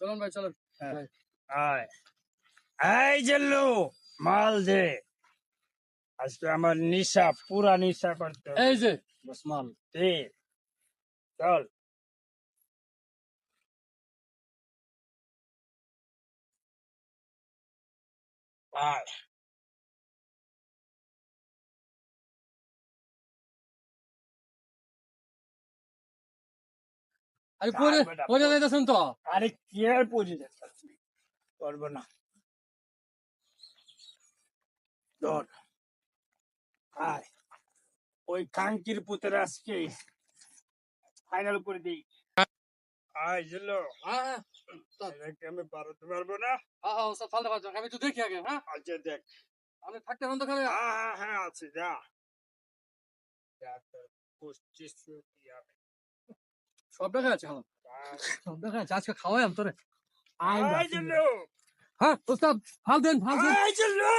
চলুন ভাই চলুন। আয় এই জেল্লু মাল দে আজকে আমার নিশা পুরা নিশা করতে হবে। এই যে বস মাল। দে চল আয় আরে পরে পরে যাইতেছেন তো। আরে কি আর পড়ে যাচ্ছে করবো না ধর আয় ওই কাঙ্কির পুতের আজকে ফাইনাল করে দিই আয় জেল্লু হ্যাঁ এদেরকে আমি পারতে পারবো না হ্যাঁ ওসব ফালতু ফালতু আমি তো দেখি আগে। হ্যাঁ আচ্ছা দেখ আপনি থাকতে হন তো খালি। হ্যাঁ আছে যা পঁচিশ সব দেখা যাচ্ছে আমার, সব দেখা যাচ্ছে। আজকে খাওয়াই আমি তোরে। আয় জেল্লু হ্যাঁ ওস্তাদ ফাল দেন ফাল দেন। আয় জেল্লু